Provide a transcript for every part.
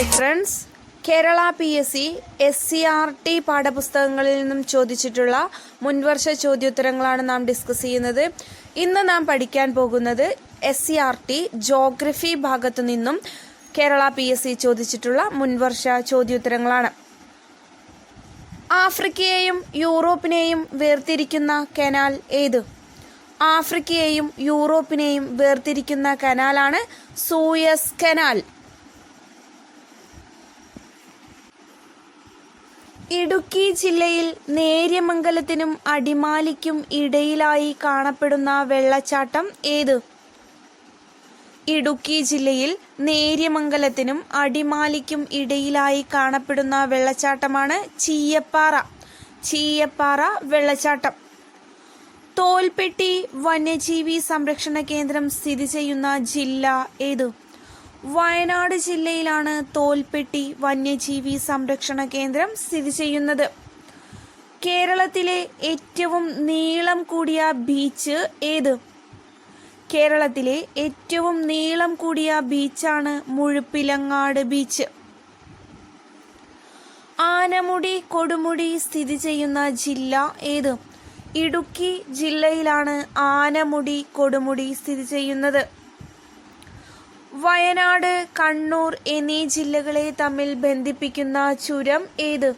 Hi friends, Kerala PSC SCRT പാഠപുസ്തകങ്ങളിൽ നിന്നും ചോദിച്ചിട്ടുള്ള മുൻവർഷ ചോദ്യോത്തരങ്ങളാണ് നാം ഡിസ്കസ് ചെയ്യുന്നത്. ഇന്ന് നാം പഠിക്കാൻ പോകുന്നത് SCRT ജോഗ്രഫി ഭാഗത്തു നിന്നും കേരള PSC ചോദിച്ചിട്ടുള്ള മുൻവർഷ ചോദ്യോത്തരങ്ങളാണ്. ആഫ്രിക്കയെയും യൂറോപ്പിനെയും വേർതിരിക്കുന്ന കനാൽ ഏത്? ആഫ്രിക്കയെയും യൂറോപ്പിനെയും വേർതിരിക്കുന്ന കനാലാണ് സൂയസ് കനാൽ. ഇടുക്കി ജില്ലയിൽ നേര്യമംഗലത്തിനും അടിമാലിക്കും ഇടയിലായി കാണപ്പെടുന്ന വെള്ളച്ചാട്ടം ഏത്? ഇടുക്കി ജില്ലയിൽ നേര്യമംഗലത്തിനും അടിമാലിക്കും ഇടയിലായി കാണപ്പെടുന്ന വെള്ളച്ചാട്ടമാണ് ചീയപ്പാറ വെള്ളച്ചാട്ടം. തോൽപ്പെട്ടി വന്യജീവി സംരക്ഷണ കേന്ദ്രം സ്ഥിതി ചെയ്യുന്ന ജില്ല ഏത്? വയനാട് ജില്ലയിലാണ് തോൽപ്പെട്ടി വന്യജീവി സംരക്ഷണ കേന്ദ്രം സ്ഥിതി ചെയ്യുന്നത്. കേരളത്തിലെ ഏറ്റവും നീളം കൂടിയ ബീച്ച് ഏത്? കേരളത്തിലെ ഏറ്റവും നീളം കൂടിയ ബീച്ചാണ് മുഴുപ്പിലങ്ങാട് ബീച്ച്. ആനമുടി കൊടുമുടി സ്ഥിതി ചെയ്യുന്ന ജില്ല ഏത്? ഇടുക്കി ജില്ലയിലാണ് ആനമുടി കൊടുമുടി സ്ഥിതി ചെയ്യുന്നത്. വയനാട്, കണ്ണൂർ എന്നീ ജില്ലകളെ തമ്മിൽ ബന്ധിപ്പിക്കുന്ന ചുരം ഏത്?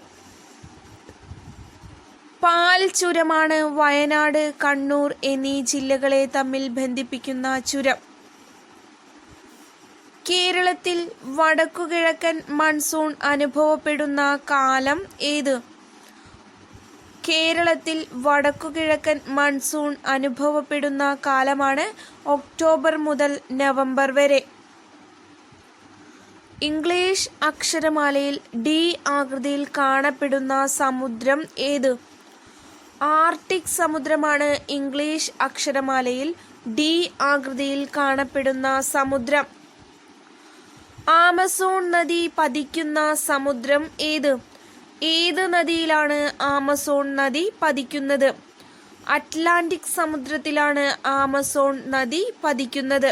പാൽ ചുരമാണ് വയനാട്, കണ്ണൂർ എന്നീ ജില്ലകളെ തമ്മിൽ ബന്ധിപ്പിക്കുന്ന ചുരം. കേരളത്തിൽ വടക്കുകിഴക്കൻ മൺസൂൺ അനുഭവപ്പെടുന്ന കാലം ഏത്? കേരളത്തിൽ വടക്കുകിഴക്കൻ മൺസൂൺ അനുഭവപ്പെടുന്ന കാലമാണ് ഒക്ടോബർ മുതൽ നവംബർ വരെ. ഇംഗ്ലീഷ് അക്ഷരമാലയിൽ D ആകൃതിയിൽ കാണപ്പെടുന്ന സമുദ്രം ഏത്? ആർട്ടിക് സമുദ്രമാണ് ഇംഗ്ലീഷ് അക്ഷരമാലയിൽ D ആകൃതിയിൽ കാണപ്പെടുന്ന സമുദ്രം. ആമസോൺ നദി പതിക്കുന്ന സമുദ്രം ഏത്? ഏത് നദിയിലാണ് ആമസോൺ നദി പതിക്കുന്നത്? അറ്റ്ലാന്റിക് സമുദ്രത്തിലാണ് ആമസോൺ നദി പതിക്കുന്നത്.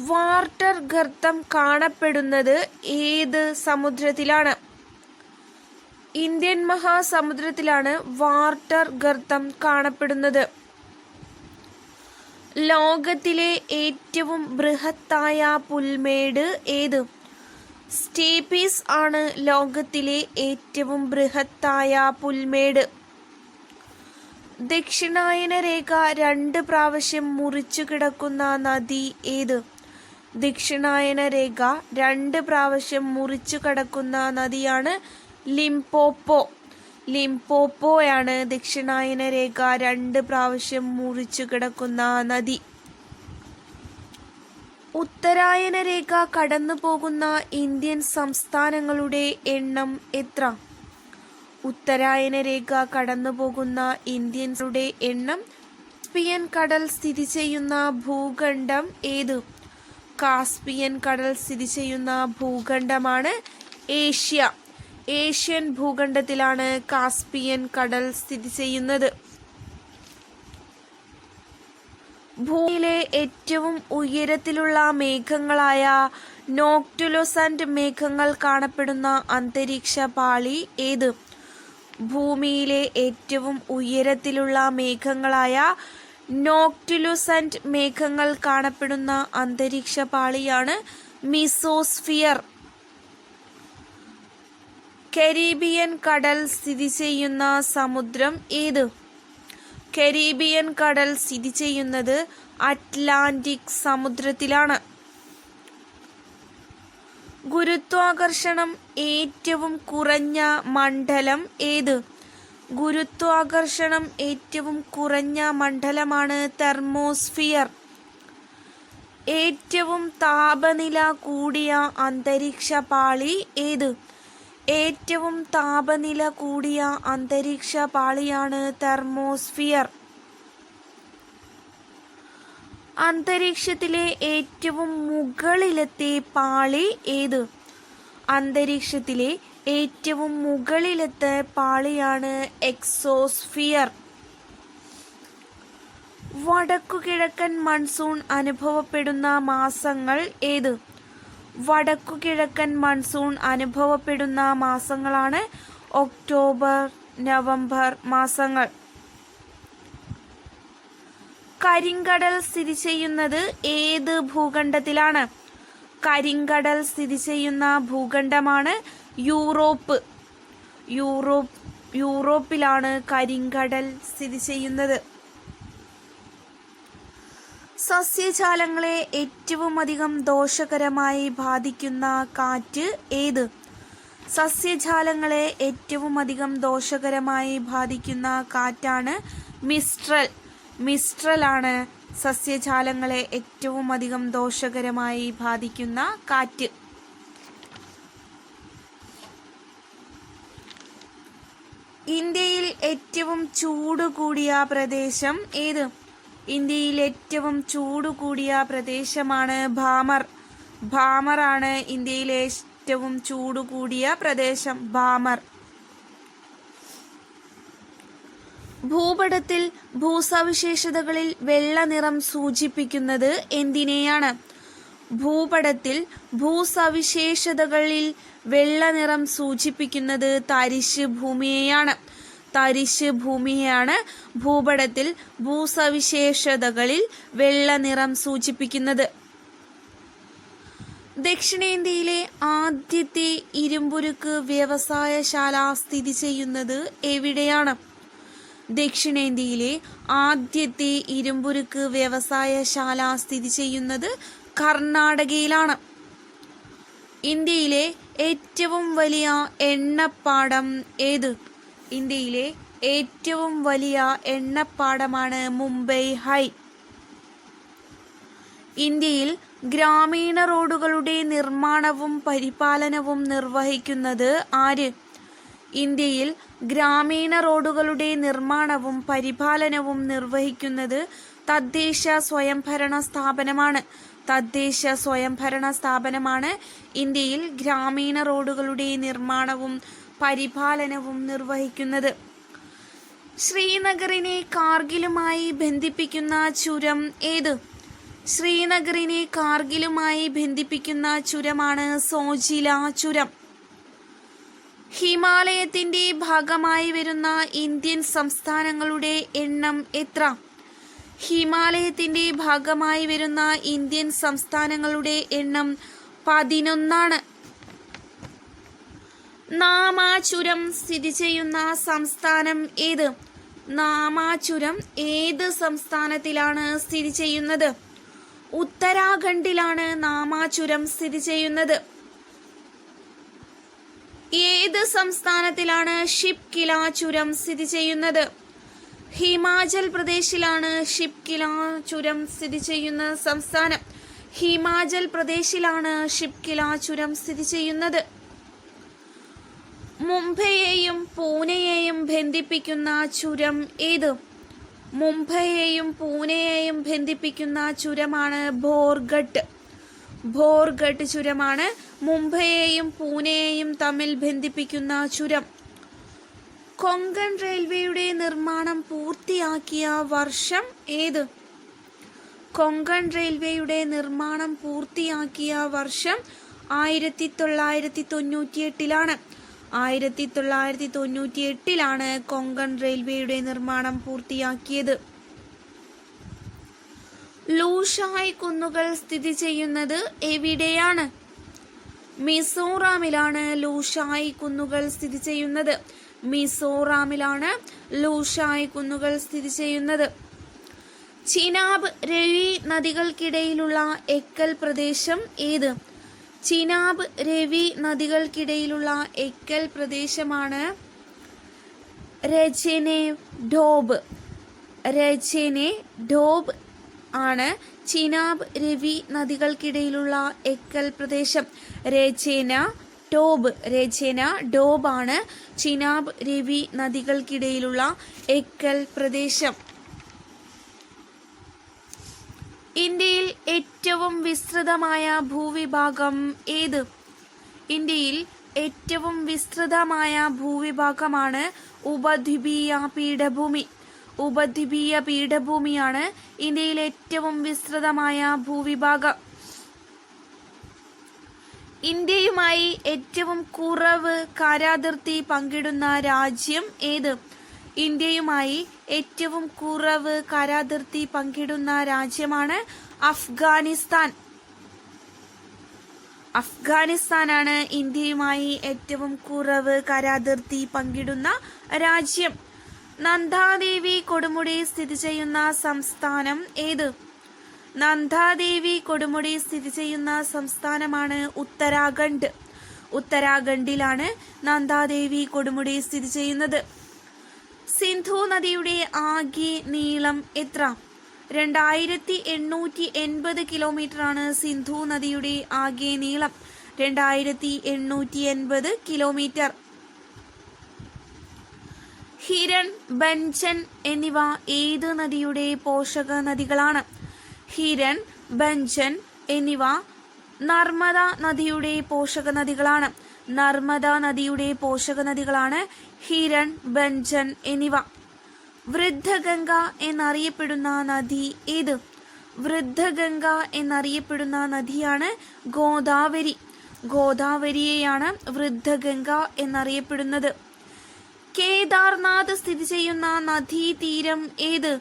വാർട്ടർ ഗർത്തം കാണപ്പെടുന്നത് ഏത് സമുദ്രത്തിലാണ്? ഇന്ത്യൻ മഹാസമുദ്രത്തിലാണ് വാർട്ടർ ഗർത്തം കാണപ്പെടുന്നത്. ലോകത്തിലെ ഏറ്റവും ബൃഹത്തായ പുൽമേട് ഏത്? സ്റ്റേപ്പീസ് ആണ് ലോകത്തിലെ ഏറ്റവും ബൃഹത്തായ പുൽമേട്. ദക്ഷിണായന രേഖ 2 പ്രാവശ്യം മുറിച്ചു കിടക്കുന്ന നദി ഏത്? ദക്ഷിണായന രേഖ 2 പ്രാവശ്യം മുറിച്ചു കടക്കുന്ന നദിയാണ് ലിംപോപ്പോ. ലിംപോപ്പോയാണ് ദക്ഷിണായന രേഖ 2 പ്രാവശ്യം മുറിച്ചു കിടക്കുന്ന നദി. ഉത്തരായന രേഖ കടന്നു പോകുന്ന ഇന്ത്യൻ സംസ്ഥാനങ്ങളുടെ എണ്ണം എത്ര? ഉത്തരായന രേഖ കടന്നു പോകുന്ന ഇന്ത്യൻസുടെ എണ്ണം. കാസ്പിയൻ കടൽ സ്ഥിതി ചെയ്യുന്ന ഭൂഖണ്ഡം ഏത്? കാസ്പിയൻ കടൽ സ്ഥിതി ചെയ്യുന്ന ഭൂഖണ്ഡമാണ് ഏഷ്യ. ഏഷ്യൻ ഭൂഖണ്ഡത്തിലാണ് കാസ്പിയൻ കടൽ സ്ഥിതി ചെയ്യുന്നത്. ഭൂമിയിലെ ഏറ്റവും ഉയരത്തിലുള്ള മേഘങ്ങളായ നോക്ടുലുസന്റ് മേഘങ്ങൾ കാണപ്പെടുന്ന അന്തരീക്ഷ പാളി ഏത്? ഭൂമിയിലെ ഏറ്റവും ഉയരത്തിലുള്ള മേഘങ്ങളായ നോക്ടുലുസന്റ് മേഘങ്ങൾ കാണപ്പെടുന്ന അന്തരീക്ഷ പാളിയാണ് മീസോസ്ഫിയർ. കരീബിയൻ കടൽ സ്ഥിതി ചെയ്യുന്ന സമുദ്രം ഏത്? കരീബിയൻ കടൽ സ്ഥിതി ചെയ്യുന്നത് അറ്റ്ലാന്റിക് സമുദ്രത്തിലാണ്. ഗുരുത്വാകർഷണം ഏറ്റവും കുറഞ്ഞ മണ്ഡലം ഏത്? ഗുരുത്വാകർഷണം ഏറ്റവും കുറഞ്ഞ മണ്ഡലമാണ് തെർമോസ്ഫിയർ. ഏറ്റവും താപനില കൂടിയ അന്തരീക്ഷ പാളി ഏത്? ഏറ്റവും താപനില കൂടിയ അന്തരീക്ഷ പാളിയാണ് തെർമോസ്ഫിയർ. അന്തരീക്ഷത്തിലെ ഏറ്റവും മുകളിലത്തെ പാളി ഏത്? അന്തരീക്ഷത്തിലെ ഏറ്റവും മുകളിലത്തെ പാളിയാണ് എക്സോസ്ഫിയർ. വടക്കുകിഴക്കൻ മൺസൂൺ അനുഭവപ്പെടുന്ന മാസങ്ങൾ ഏത്? വടക്കുകിഴക്കൻ മൺസൂൺ അനുഭവപ്പെടുന്ന മാസങ്ങളാണ് ഒക്ടോബർ, നവംബർ മാസങ്ങൾ. കരിങ്കടൽ സ്ഥിതി ചെയ്യുന്നത് ഏത് ഭൂഖണ്ഡത്തിലാണ്? കരിങ്കടൽ സ്ഥിതി ചെയ്യുന്ന ഭൂഖണ്ഡമാണ് യൂറോപ്പ്. യൂറോപ്പിലാണ് കരിങ്കടൽ സ്ഥിതി ചെയ്യുന്നത്. സസ്യജാലങ്ങളെ ഏറ്റവും അധികം ദോഷകരമായി ബാധിക്കുന്ന കാറ്റ് ഏത്? സസ്യജാലങ്ങളെ ഏറ്റവും അധികം ദോഷകരമായി ബാധിക്കുന്ന കാറ്റാണ് മിസ്ട്രൽ. മിസ്ട്രലാണ് സസ്യജാലങ്ങളെ ഏറ്റവും അധികം ദോഷകരമായി ബാധിക്കുന്ന കാറ്റ്. ഇന്ത്യയിൽ ഏറ്റവും ചൂട് കൂടിയ പ്രദേശം ഏത്? ഇന്ത്യയിൽ ഏറ്റവും ചൂട് കൂടിയ പ്രദേശമാണ് ഭാമർ. ഭാമറാണ് ഇന്ത്യയിലെ ഏറ്റവും ചൂട് കൂടിയ പ്രദേശം. ഭാമർ. ഭൂപടത്തിൽ ഭൂസവിശേഷതകളിൽ വെള്ള നിറം സൂചിപ്പിക്കുന്നത് എന്തിനെയാണ്? ഭൂപടത്തിൽ ഭൂസവിശേഷതകളിൽ വെള്ള നിറം സൂചിപ്പിക്കുന്നത് തരിശ് ഭൂമിയെയാണ്. തരിശ് ഭൂമിയെയാണ് ഭൂപടത്തിൽ ഭൂസവിശേഷതകളിൽ വെള്ള നിറം സൂചിപ്പിക്കുന്നത്. ദക്ഷിണേന്ത്യയിലെ ആദ്യത്തെ ഇരുമ്പുരുക്ക് വ്യവസായശാല സ്ഥിതി ചെയ്യുന്നത് എവിടെയാണ്? ദക്ഷിണേന്ത്യയിലെ ആദ്യത്തെ ഇരുമ്പുരുക്ക് വ്യവസായശാല സ്ഥിതി ചെയ്യുന്നത് കർണാടകയിലാണ്. ഇന്ത്യയിലെ ഏറ്റവും വലിയ എണ്ണപ്പാടം ഏത്? ഇന്ത്യയിലെ ഏറ്റവും വലിയ എണ്ണപ്പാടമാണ് മുംബൈ ഹൈ. ഇന്ത്യയിൽ ഗ്രാമീണ റോഡുകളുടെ നിർമ്മാണവും പരിപാലനവും നിർവഹിക്കുന്നത് ആര്? ഇന്ത്യയിൽ ഗ്രാമീണ റോഡുകളുടെ നിർമ്മാണവും പരിപാലനവും നിർവഹിക്കുന്നത് തദ്ദേശ സ്വയംഭരണ സ്ഥാപനമാണ്. തദ്ദേശ സ്വയംഭരണ സ്ഥാപനമാണ് ഇന്ത്യയിൽ ഗ്രാമീണ റോഡുകളുടെ നിർമ്മാണവും പരിപാലനവും നിർവഹിക്കുന്നത്. ശ്രീനഗറിനെ കാർഗിലുമായി ബന്ധിപ്പിക്കുന്ന ചുരം ഏത്? ശ്രീനഗറിനെ കാർഗിലുമായി ബന്ധിപ്പിക്കുന്ന ചുരമാണ് സോജില ചുരം. ഹിമാലയത്തിന്റെ ഭാഗമായി വരുന്ന ഇന്ത്യൻ സംസ്ഥാനങ്ങളുടെ എണ്ണം എത്ര? ഹിമാലയത്തിന്റെ ഭാഗമായി വരുന്ന ഇന്ത്യൻ സംസ്ഥാനങ്ങളുടെ എണ്ണം 11. നാമാചുരം സ്ഥിതി ചെയ്യുന്ന സംസ്ഥാനം ഏത്? നാമാചുരം ഏത് സംസ്ഥാനത്തിലാണ് സ്ഥിതി ചെയ്യുന്നത്? ഉത്തരാഖണ്ഡിലാണ് നാമാചുരം സ്ഥിതി ചെയ്യുന്നത്. ഏത് സംസ്ഥാനത്തിലാണ് ഷിപ്കില ചുരം സ്ഥിതി ചെയ്യുന്നത്? ഹിമാചൽ പ്രദേശിലാണ് ഷിപ്കില ചുരം സ്ഥിതി ചെയ്യുന്ന സംസ്ഥാനം. ഹിമാചൽ പ്രദേശിലാണ് ഷിപ്കില ചുരം സ്ഥിതി ചെയ്യുന്നത്. മുംബൈയെയും പൂനെയെയും ബന്ധിപ്പിക്കുന്ന ചുരം ഏത്? മുംബൈയെയും പൂനെയെയും ബന്ധിപ്പിക്കുന്ന ചുരമാണ് ഭോർഗട്ട്. ഭോർഗട്ട് ചുരമാണ് മുംബൈയെയും പൂനെയെയും തമ്മിൽ ബന്ധിപ്പിക്കുന്ന ചുരം. കൊങ്കൺ റെയിൽവേയുടെ നിർമ്മാണം പൂർത്തിയാക്കിയ വർഷം ഏത്? കൊങ്കൺ റെയിൽവേയുടെ നിർമ്മാണം പൂർത്തിയാക്കിയ വർഷം 1998 1998 കൊങ്കൺ റെയിൽവേയുടെ നിർമ്മാണം പൂർത്തിയാക്കിയത്. ലൂഷായ് കുന്നുകൾ സ്ഥിതി ചെയ്യുന്നത് എവിടെയാണ്? മിസോറാമിലാണ് ലൂഷായ് കുന്നുകൾ സ്ഥിതി ചെയ്യുന്നത്. മിസോറാമിലാണ് ലൂഷായ് കുന്നുകൾ സ്ഥിതി ചെയ്യുന്നത്. ചിനാബ് രവി നദികൾക്കിടയിലുള്ള എക്കൽ പ്രദേശം ഏത്? ചിനാബ് രവി നദികൾക്കിടയിലുള്ള എക്കൽ പ്രദേശമാണ് രജനെ ഡോബ്. രജനെ ഡോബ് ആണ് ചിനാബ് രവി നദികൾക്കിടയിലുള്ള എക്കൽ പ്രദേശം. രജന ഡോബ് ആണ് ചിനാബ് രവി നദികൾക്കിടയിലുള്ള എക്കൽ പ്രദേശം. ഇന്ത്യയിൽ ഏറ്റവും വിസ്തൃതമായ ഭൂവിഭാഗം ഏത്? ഇന്ത്യയിൽ ഏറ്റവും വിസ്തൃതമായ ഭൂവിഭാഗമാണ് ഉപദ്വീപീയ പീഠഭൂമി. ഉപദ്വീപീയ പീഠഭൂമിയാണ് ഇന്ത്യയിലെ ഏറ്റവും വിസ്തൃതമായ ഭൂവിഭാഗം. ഇന്ത്യയുമായി ഏറ്റവും കുറവ് കരാതിർത്തി പങ്കിടുന്ന രാജ്യം ഏത്? ഇന്ത്യയുമായി ഏറ്റവും കുറവ് കരാതിർത്തി പങ്കിടുന്ന രാജ്യമാണ് അഫ്ഗാനിസ്ഥാൻ. അഫ്ഗാനിസ്ഥാനാണ് ഇന്ത്യയുമായി ഏറ്റവും കുറവ് കരാതിർത്തി പങ്കിടുന്ന രാജ്യം. നന്ദാദേവി കൊടുമുടി സ്ഥിതി ചെയ്യുന്ന സംസ്ഥാനം ഏത്? നന്ദാദേവി കൊടുമുടി സ്ഥിതി ചെയ്യുന്ന സംസ്ഥാനമാണ് ഉത്തരാഖണ്ഡ്. ഉത്തരാഖണ്ഡിലാണ് നന്ദാദേവി കൊടുമുടി സ്ഥിതി ചെയ്യുന്നത്. സിന്ധു നദിയുടെ ആകെ നീളം എത്ര? 2880 കിലോമീറ്റർ ആണ് സിന്ധു നദിയുടെ ആകെ നീളം. 2880 കിലോമീറ്റർ. ഹിരൺ, ബഞ്ചൻ എന്നിവ ഏത് നദിയുടെ പോഷക നദികളാണ്? ഹിരൺ, ബഞ്ചൻ എന്നിവ നർമ്മദ നദിയുടെ പോഷക നദികളാണ്. നർമ്മദ നദിയുടെ പോഷക നദികളാണ് ഹിരൺ, ബഞ്ചൻ എന്നിവ. വൃദ്ധഗംഗ എന്നറിയപ്പെടുന്ന നദി ഏത്? വൃദ്ധഗംഗ എന്നറിയപ്പെടുന്ന നദിയാണ് ഗോദാവരി. ഗോദാവരിയെയാണ് വൃദ്ധഗംഗ എന്നറിയപ്പെടുന്നത്. കേദാർനാഥ് സ്ഥിതി ചെയ്യുന്ന നദീതീരം ഏത്?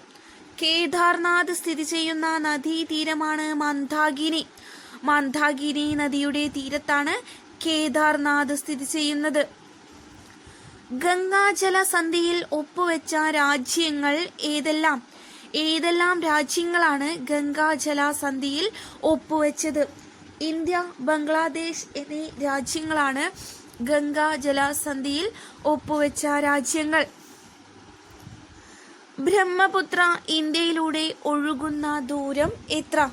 കേദാർനാഥ് സ്ഥിതി ചെയ്യുന്ന നദീതീരമാണ് മന്ദാകിനി. മന്ദാകിനി നദിയുടെ തീരത്താണ് കേദാർനാഥ് സ്ഥിതി ചെയ്യുന്നത്. ഗംഗാജല സന്ധിയിൽ ഒപ്പുവെച്ച രാജ്യങ്ങൾ ഏതെല്ലാം? ഏതെല്ലാം രാജ്യങ്ങളാണ് ഗംഗാജല സന്ധിയിൽ ഒപ്പുവെച്ചത്? ഇന്ത്യ, ബംഗ്ലാദേശ് എന്നീ രാജ്യങ്ങളാണ് ഗംഗാജല സന്ധിയിൽ ഒപ്പുവെച്ച രാജ്യങ്ങൾ. ബ്രഹ്മപുത്ര ഇന്ത്യയിലൂടെ ഒഴുകുന്ന ദൂരം എത്ര?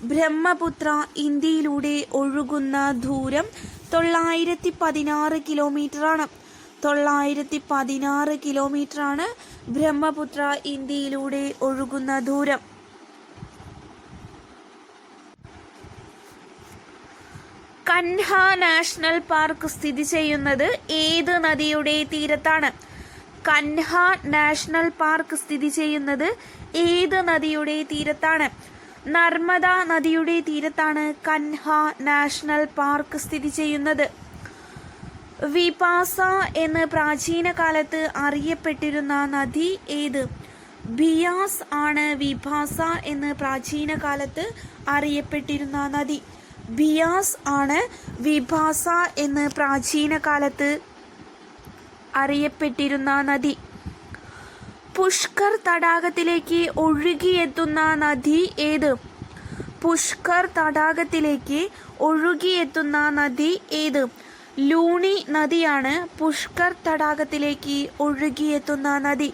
ബ്രഹ്മപുത്ര ഇന്ത്യയിലൂടെ ഒഴുകുന്ന ദൂരം 916 കിലോമീറ്റർ ആണ്. 916 കിലോമീറ്റർ ആണ് ബ്രഹ്മപുത്ര ഇന്ത്യയിലൂടെ ഒഴുകുന്ന ദൂരം. കൻഹ നാഷണൽ പാർക്ക് സ്ഥിതി ചെയ്യുന്നത് ഏത് നദിയുടെ തീരത്താണ്? കൻഹ നാഷണൽ പാർക്ക് സ്ഥിതി ചെയ്യുന്നത് ഏത് നദിയുടെ തീരത്താണ്? നർമ്മദ നദിയുടെ തീരത്താണ് കൻഹ നാഷണൽ പാർക്ക് സ്ഥിതി ചെയ്യുന്നത്. വിപാസ എന്ന് പ്രാചീന കാലത്ത് അറിയപ്പെട്ടിരുന്ന നദി ഏത്? ബിയാസ് ആണ് വിപാസ എന്ന് പ്രാചീന കാലത്ത് അറിയപ്പെട്ടിരുന്ന നദി. ബിയാസ് ആണ് വിപാസ എന്ന് പ്രാചീന കാലത്ത് അറിയപ്പെട്ടിരുന്ന നദി. പുഷ്കർ തടാകത്തിലേക്ക് ഒഴുകിയെത്തുന്ന നദി ഏത്? പുഷ്കർ തടാകത്തിലേക്ക് ഒഴുകിയെത്തുന്ന നദി ഏത്? ലൂണി നദിയാണ് പുഷ്കർ തടാകത്തിലേക്ക് ഒഴുകിയെത്തുന്ന നദി.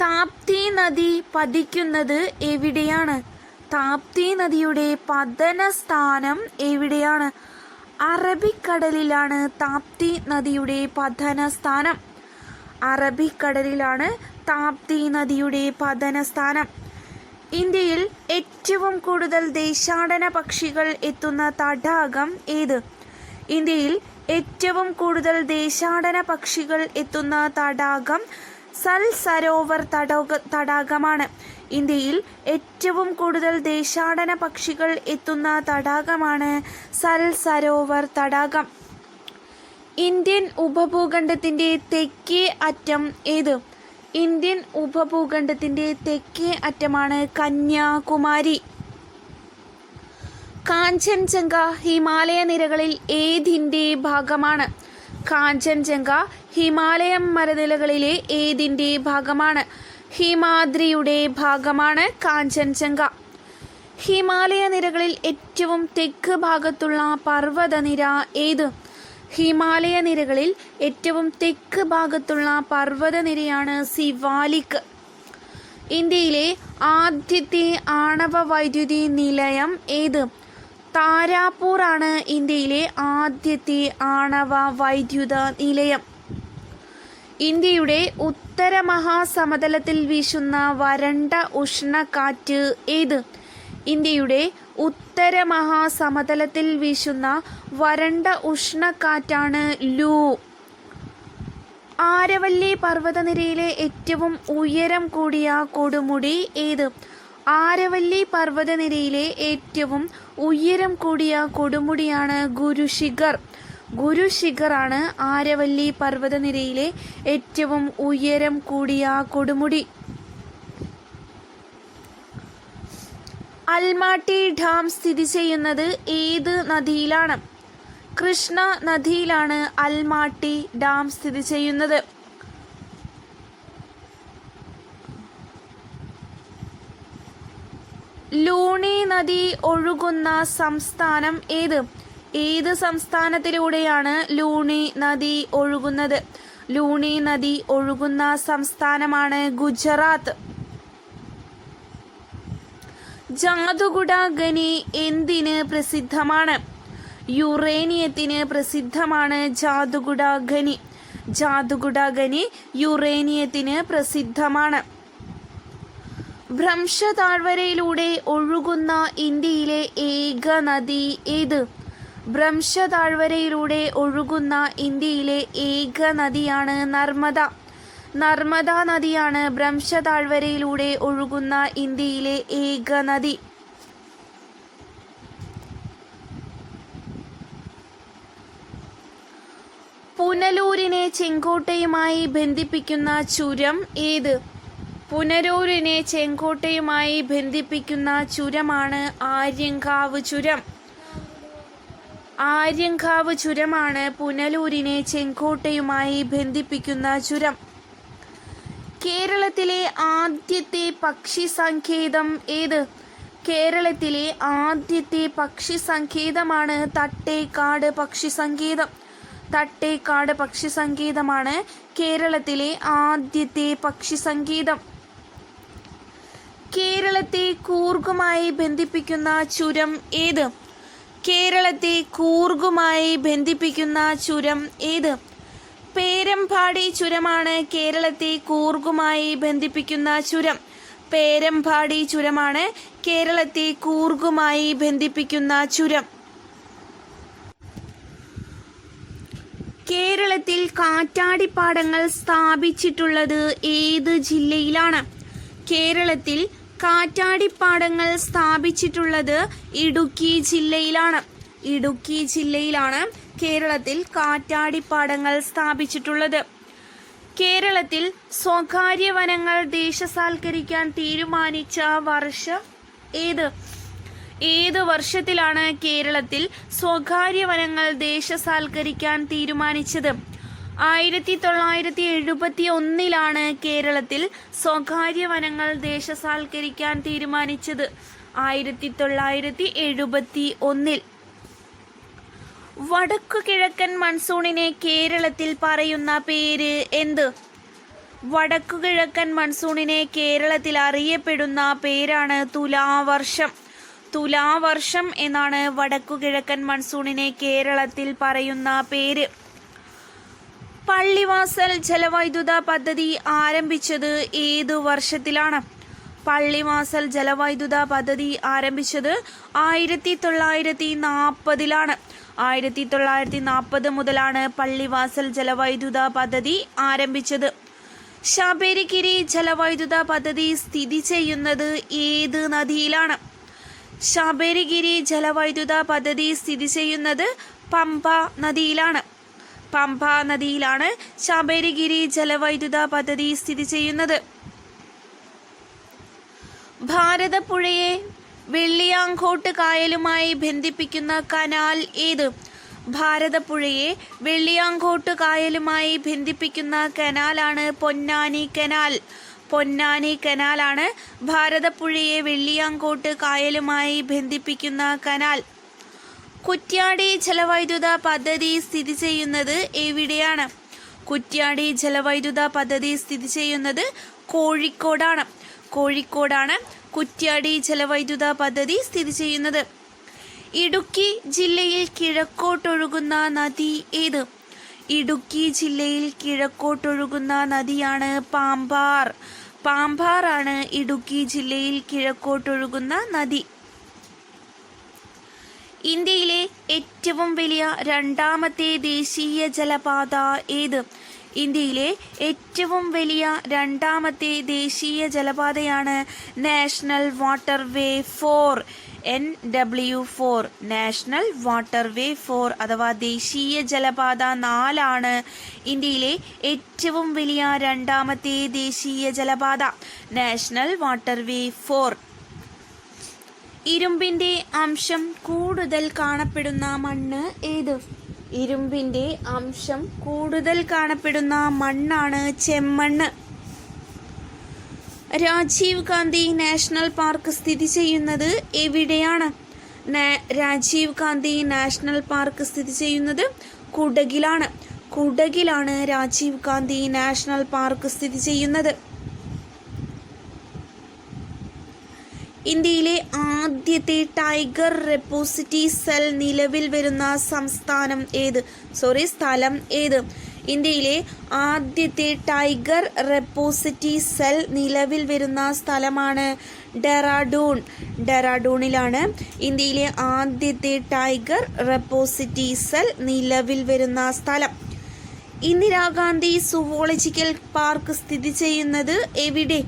താപ്തി നദി പതിക്കുന്നത് എവിടെയാണ്? താപ്തി നദിയുടെ പതന സ്ഥാനം എവിടെയാണ്? അറബിക്കടലിലാണ് താപ്തി നദിയുടെ പതന സ്ഥാനം. അറബിക്കടലിലാണ് താപ്തി നദിയുടെ പതന സ്ഥാനം. ഇന്ത്യയിൽ ഏറ്റവും കൂടുതൽ ദേശാടന പക്ഷികൾ എത്തുന്ന തടാകം ഏത്? ഇന്ത്യയിൽ ഏറ്റവും കൂടുതൽ ദേശാടന പക്ഷികൾ എത്തുന്ന തടാകം സൽ സരോവർ തടാകമാണ്. ഇന്ത്യയിൽ ഏറ്റവും കൂടുതൽ ദേശാടന പക്ഷികൾ എത്തുന്ന തടാകമാണ് സൽ സരോവർ തടാകം. ഇന്ത്യൻ ഉപഭൂഖണ്ഡത്തിന്റെ തെക്കേ അറ്റം ഏത്? ഇന്ത്യൻ ഉപഭൂഖണ്ഡത്തിന്റെ തെക്കേ അറ്റമാണ് കന്യാകുമാരി. കാഞ്ചൻജംഗ ഹിമാലയ നിരകളിൽ ഏതിന്റെ ഭാഗമാണ്? കാഞ്ചൻജംഗ ഹിമാലയം മലനിരകളിലെ ഏതിന്റെ ഭാഗമാണ്? ഹിമാദ്രിയുടെ ഭാഗമാണ് കാഞ്ചൻജംഗ. ഹിമാലയ നിരകളിൽ ഏറ്റവും തെക്ക് ഭാഗത്തുള്ള പർവ്വതനിര ഏത്? ഹിമാലയ നിരകളിൽ ഏറ്റവും തെക്ക് ഭാഗത്തുള്ള പർവ്വതനിരയാണ് സിവാലിക്. ഇന്ത്യയിലെ ആദ്യത്തെ ആണവ വൈദ്യുതി നിലയം ഏത്? താരാപൂർ ആണ് ഇന്ത്യയിലെ ആദ്യത്തെ ആണവ വൈദ്യുത നിലയം. ഇന്ത്യയുടെ ഉത്തര മഹാസമതലത്തിൽ വീശുന്ന വരണ്ട ഉഷ്ണക്കാറ്റ് ഏത്? ഇന്ത്യയുടെ ഉത്തര മഹാസമതലത്തിൽ വീശുന്ന വരണ്ട ഉഷ്ണക്കാറ്റാണ് ലൂ. ആരവല്ലി പർവ്വതനിരയിലെ ഏറ്റവും ഉയരം കൂടിയ കൊടുമുടി ഏത്? ആരവല്ലി പർവ്വതനിരയിലെ ഏറ്റവും ഉയരം കൂടിയ കൊടുമുടിയാണ് ഗുരുശിഖർ. ഗുരുശിഖറാണ് ആരവല്ലി പർവ്വതനിരയിലെ ഏറ്റവും ഉയരം കൂടിയ കൊടുമുടി. അൽമാട്ടി ഡാം സ്ഥിതി ചെയ്യുന്നത് ഏത് നദിയിലാണ്? കൃഷ്ണ നദിയിലാണ് അൽമാട്ടി ഡാം സ്ഥിതി ചെയ്യുന്നത്. ലൂണി നദി ഒഴുകുന്ന സംസ്ഥാനം ഏത്? ഏത് സംസ്ഥാനത്തിലൂടെയാണ് ലൂണി നദി ഒഴുകുന്നത്? ലൂണി നദി ഒഴുകുന്ന സംസ്ഥാനമാണ് ഗുജറാത്ത്. ജാദുഗുഡ ഖനി എന്തിന് പ്രസിദ്ധമാണ്? യുറേനിയത്തിന് പ്രസിദ്ധമാണ് ജാദുഗുഡ ഖനി. ജാദുഗുഡ ഖനി യുറേനിയത്തിന് പ്രസിദ്ധമാണ്. ഭ്രംശ താഴ്വരയിലൂടെ ഒഴുകുന്ന ഇന്ത്യയിലെ ഏക നദി ഏത്? ഭ്രംശ താഴ്വരയിലൂടെ ഒഴുകുന്ന ഇന്ത്യയിലെ ഏക നദിയാണ് നർമ്മദ. നർമ്മദ നദിയാണ് ഭ്രംശ താഴ്വരയിലൂടെ ഒഴുകുന്ന ഇന്ത്യയിലെ ഏക നദി. പുനലൂരിനെ ചെങ്കോട്ടയുമായി ബന്ധിപ്പിക്കുന്ന ചുരം ഏത്? പുനലൂരിനെ ചെങ്കോട്ടയുമായി ബന്ധിപ്പിക്കുന്ന ചുരമാണ് ആര്യങ്കാവ് ചുരം. ആര്യങ്കാവ് ചുരമാണ് പുനലൂരിനെ ചെങ്കോട്ടയുമായി ബന്ധിപ്പിക്കുന്ന ചുരം. കേരളത്തിലെ ആദ്യത്തെ പക്ഷി സങ്കേതം ഏത്? കേരളത്തിലെ ആദ്യത്തെ പക്ഷി സങ്കേതമാണ് തട്ടേക്കാട് പക്ഷി സങ്കേതം. തട്ടേക്കാട് പക്ഷി സങ്കേതമാണ് കേരളത്തിലെ ആദ്യത്തെ പക്ഷി സങ്കേതം. കേരളത്തെ കൂർഗുമായി ബന്ധിപ്പിക്കുന്ന ചുരം ഏത്? കേരളത്തെ കൂർഗുമായി ബന്ധിപ്പിക്കുന്ന ചുരം ഏത്? പേരമ്പാടി ചുരമാണ് കേരളത്തെ കൂർഗുമായി ബന്ധിപ്പിക്കുന്ന ചുരം. പേരമ്പാടി ചുരമാണ് കേരളത്തെ കൂർഗുമായി ബന്ധിപ്പിക്കുന്ന ചുരം. കേരളത്തിൽ കാറ്റാടിപ്പാടങ്ങൾ സ്ഥാപിച്ചിട്ടുള്ളത് ഏത് ജില്ലയിലാണ്? കേരളത്തിൽ കാറ്റാടിപ്പാടങ്ങൾ സ്ഥാപിച്ചിട്ടുള്ളത് ഇടുക്കി ജില്ലയിലാണ്. ഇടുക്കി ജില്ലയിലാണ് കേരളത്തിൽ കാറ്റാടിപ്പാടങ്ങൾ സ്ഥാപിച്ചിട്ടുള്ളത്. കേരളത്തിൽ സ്വകാര്യ വനങ്ങൾ ദേശസാൽക്കരിക്കാൻ തീരുമാനിച്ച വർഷം ഏത്? ഏത് വർഷത്തിലാണ് കേരളത്തിൽ സ്വകാര്യ വനങ്ങൾ ദേശസാൽക്കരിക്കാൻ തീരുമാനിച്ചത്? 1971 കേരളത്തിൽ സ്വകാര്യ വനങ്ങൾ ദേശസാൽക്കരിക്കാൻ തീരുമാനിച്ചത്. 1971. വടക്കു കിഴക്കൻ മൺസൂണിനെ കേരളത്തിൽ പറയുന്ന പേര് എന്ത്? വടക്കു കിഴക്കൻ മൺസൂണിനെ കേരളത്തിൽ അറിയപ്പെടുന്ന പേരാണ് തുലാവർഷം. തുലാവർഷം എന്നാണ് വടക്കു കിഴക്കൻ മൺസൂണിനെ കേരളത്തിൽ പറയുന്ന പേര്. പള്ളിവാസൽ ജലവൈദ്യുത പദ്ധതി ആരംഭിച്ചത് ഏതു വർഷത്തിലാണ്? പള്ളിവാസൽ ജലവൈദ്യുത പദ്ധതി ആരംഭിച്ചത് 1940. 1940 മുതലാണ് പള്ളിവാസൽ ജലവൈദ്യുത പദ്ധതി ആരംഭിച്ചത്. ശബരിഗിരി ജലവൈദ്യുത പദ്ധതി സ്ഥിതി ചെയ്യുന്നത് ഏത് നദിയിലാണ്? ശബരിഗിരി ജലവൈദ്യുത പദ്ധതി സ്ഥിതി ചെയ്യുന്നത് പമ്പ നദിയിലാണ്. പമ്പ നദിയിലാണ് ശബരിഗിരി ജലവൈദ്യുത പദ്ധതി സ്ഥിതി ചെയ്യുന്നത്. ഭാരതപ്പുഴയെ വെള്ളിയാങ്കോട്ട് കായലുമായി ബന്ധിപ്പിക്കുന്ന കനാൽ ഏത്? ഭാരതപ്പുഴയെ വെള്ളിയാങ്കോട്ട് കായലുമായി ബന്ധിപ്പിക്കുന്ന കനാലാണ് പൊന്നാനി കനാൽ. പൊന്നാനി കനാലാണ് ഭാരതപ്പുഴയെ വെള്ളിയാങ്കോട്ട് കായലുമായി ബന്ധിപ്പിക്കുന്ന കനാൽ. കുറ്റ്യാടി ജലവൈദ്യുത പദ്ധതി സ്ഥിതി ചെയ്യുന്നത് എവിടെയാണ്? കുറ്റ്യാടി ജലവൈദ്യുത പദ്ധതി സ്ഥിതി ചെയ്യുന്നത് കോഴിക്കോടാണ്. കോഴിക്കോടാണ് കുറ്റ്യാടി ജലവൈദ്യുത പദ്ധതി സ്ഥിതി ചെയ്യുന്നത്. ഇടുക്കി ജില്ലയിൽ കിഴക്കോട്ടൊഴുകുന്ന നദി ഏത്? ഇടുക്കി ജില്ലയിൽ കിഴക്കോട്ടൊഴുകുന്ന നദിയാണ് പാമ്പാർ. പാമ്പാറാണ് ഇടുക്കി ജില്ലയിൽ കിഴക്കോട്ടൊഴുകുന്ന നദി. ഇന്ത്യയിലെ ഏറ്റവും വലിയ രണ്ടാമത്തെ ദേശീയ ജലപാത ഏത്? ഇന്ത്യയിലെ ഏറ്റവും വലിയ രണ്ടാമത്തെ ദേശീയ ജലപാതയാണ് national waterway 4 NW4. National waterway 4 അഥവാ ദേശീയ ജലപാത 4 ആണ് ഇന്ത്യയിലെ ഏറ്റവും വലിയ രണ്ടാമത്തെ ദേശീയ ജലപാത, നാഷണൽ വാട്ടർവേ 4. ഇരുമ്പിന്റെ അംശം കൂടുതൽ കാണപ്പെടുന്ന മണ്ണ് ഏത്? ഇരുമ്പിന്റെ അംശം കൂടുതൽ കാണപ്പെടുന്ന മണ്ണാണ് ചെമ്മണ്ണ്. രാജീവ് ഗാന്ധി നാഷണൽ പാർക്ക് സ്ഥിതി ചെയ്യുന്നത് എവിടെയാണ്? രാജീവ് ഗാന്ധി നാഷണൽ പാർക്ക് സ്ഥിതി ചെയ്യുന്നത് കുടകിലാണ്. കുടകിലാണ് രാജീവ് ഗാന്ധി നാഷണൽ പാർക്ക് സ്ഥിതി ചെയ്യുന്നത്. ഇന്ത്യയിലെ ആദ്യത്തെ ടൈഗർ റെപ്പോസിറ്റി സെൽ നിലവിൽ വരുന്ന സ്ഥലം ഏത്? ഇന്ത്യയിലെ ആദ്യത്തെ ടൈഗർ റെപ്പോസിറ്റി സെൽ നിലവിൽ വരുന്ന സ്ഥലമാണ് ഡെറാഡൂൺ. ഡെറാഡൂണിലാണ് ഇന്ത്യയിലെ ആദ്യത്തെ ടൈഗർ റെപ്പോസിറ്റി സെൽ നിലവിൽ വരുന്ന സ്ഥലം. ഇന്ദിരാഗാന്ധി സുവോളജിക്കൽ പാർക്ക് സ്ഥിതി ചെയ്യുന്നത് എവിടെ?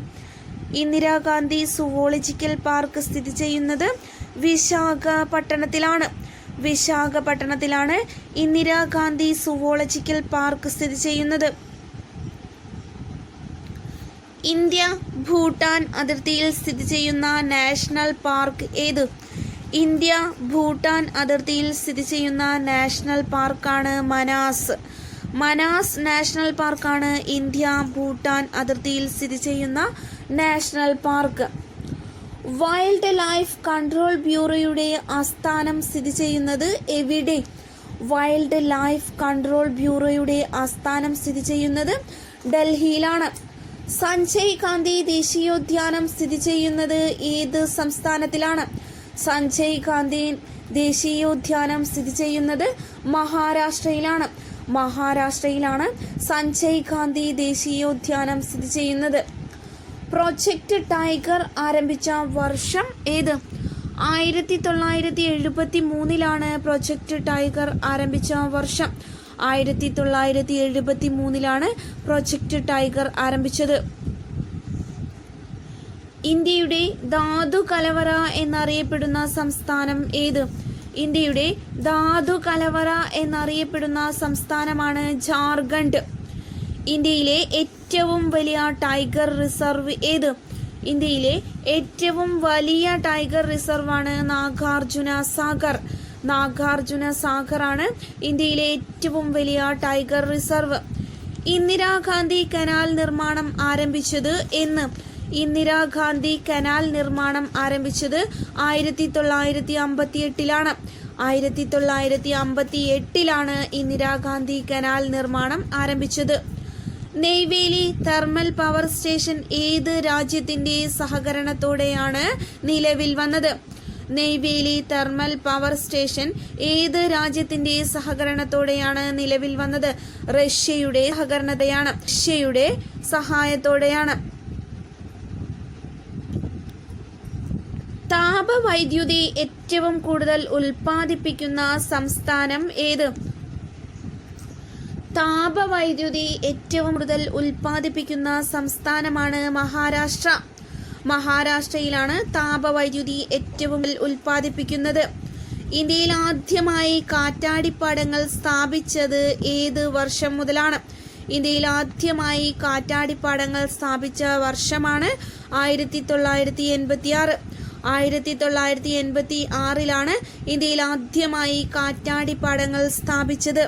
ഇന്ദിരാഗാന്ധി സുവോളജിക്കൽ പാർക്ക് സ്ഥിതി ചെയ്യുന്നത് വിശാഖപട്ടണത്തിലാണ്. വിശാഖപട്ടണത്തിലാണ് ഇന്ദിരാഗാന്ധി സുവോളജിക്കൽ പാർക്ക് സ്ഥിതി ചെയ്യുന്നത്. ഇന്ത്യ ഭൂട്ടാൻ അതിർത്തിയിൽ സ്ഥിതി ചെയ്യുന്ന നാഷണൽ പാർക്ക് ഏത്? ഇന്ത്യ ഭൂട്ടാൻ അതിർത്തിയിൽ സ്ഥിതി ചെയ്യുന്ന നാഷണൽ പാർക്കാണ് മനാസ്. മനാസ് നാഷണൽ പാർക്കാണ് ഇന്ത്യ ഭൂട്ടാൻ അതിർത്തിയിൽ സ്ഥിതി ചെയ്യുന്ന national park. Wildlife control ബ്യൂറോയുടെ ആസ്ഥാനം സ്ഥിതി ചെയ്യുന്നത് എവിടെ? വൈൽഡ് ലൈഫ് കൺട്രോൾ ബ്യൂറോയുടെ ആസ്ഥാനം സ്ഥിതി ചെയ്യുന്നത് ഡൽഹിയിലാണ്. സഞ്ജയ് ഗാന്ധി ദേശീയോദ്യാനം സ്ഥിതി ചെയ്യുന്നത് ഏത് സംസ്ഥാനത്തിലാണ്? സഞ്ജയ് ഗാന്ധി ദേശീയോദ്യാനം സ്ഥിതി ചെയ്യുന്നത് മഹാരാഷ്ട്രയിലാണ്. മഹാരാഷ്ട്രയിലാണ് സഞ്ജയ് ഗാന്ധി ദേശീയോദ്യാനം സ്ഥിതി ചെയ്യുന്നത്. പ്രോജക്റ്റ് ടൈഗർ ആരംഭിച്ച വർഷം ഏത്? 1973 പ്രോജക്റ്റ് ടൈഗർ ആരംഭിച്ച വർഷം. 1973 പ്രോജക്റ്റ് ടൈഗർ ആരംഭിച്ചത്. ഇന്ത്യയുടെ ധാതു കലവറ എന്നറിയപ്പെടുന്ന സംസ്ഥാനം ഏത്? ഇന്ത്യയുടെ ധാതു കലവറ എന്നറിയപ്പെടുന്ന സംസ്ഥാനമാണ് ജാർഖണ്ഡ്. ഇന്ത്യയിലെ ഏറ്റവും വലിയ ടൈഗർ റിസർവ് ഏത്? ഇന്ത്യയിലെ ഏറ്റവും വലിയ ടൈഗർ റിസർവാണ് നാഗാർജുന സാഗർ. നാഗാർജുന സാഗർ ആണ് ഇന്ത്യയിലെ ഏറ്റവും വലിയ ടൈഗർ റിസർവ്. ഇന്ദിരാഗാന്ധി കനാൽ നിർമ്മാണം ആരംഭിച്ചത് എന്ന്? ഇന്ദിരാഗാന്ധി കനാൽ നിർമ്മാണം ആരംഭിച്ചത് 1958 1958 ഇന്ദിരാഗാന്ധി കനാൽ നിർമ്മാണം ആരംഭിച്ചത്. നെയ്വേലി തെർമൽ പവർ സ്റ്റേഷൻ ഏത് രാജ്യത്തിന്റെ സഹകരണത്തോടെയാണ് നിലവിൽ വന്നത്? നെയ്വേലി തെർമൽ പവർ സ്റ്റേഷൻ ഏത് രാജ്യത്തിന്റെ സഹകരണത്തോടെയാണ് നിലവിൽ വന്നത്? റഷ്യയുടെ സഹായത്തോടെയാണ്. താപവൈദ്യുതി ഏറ്റവും കൂടുതൽ ഉൽപ്പാദിപ്പിക്കുന്ന സംസ്ഥാനം ഏത്? താപവൈദ്യുതി ഏറ്റവും കൂടുതൽ ഉൽപ്പാദിപ്പിക്കുന്ന സംസ്ഥാനമാണ് മഹാരാഷ്ട്ര. മഹാരാഷ്ട്രയിലാണ് താപവൈദ്യുതി ഏറ്റവും ഉൽപ്പാദിപ്പിക്കുന്നത്. ഇന്ത്യയിൽ ആദ്യമായി കാറ്റാടിപ്പാടങ്ങൾ സ്ഥാപിച്ചത് ഏത് വർഷം മുതലാണ്? ഇന്ത്യയിൽ ആദ്യമായി കാറ്റാടിപ്പാടങ്ങൾ സ്ഥാപിച്ച വർഷമാണ് 1986. 1986 ഇന്ത്യയിൽ ആദ്യമായി കാറ്റാടിപ്പാടങ്ങൾ സ്ഥാപിച്ചത്.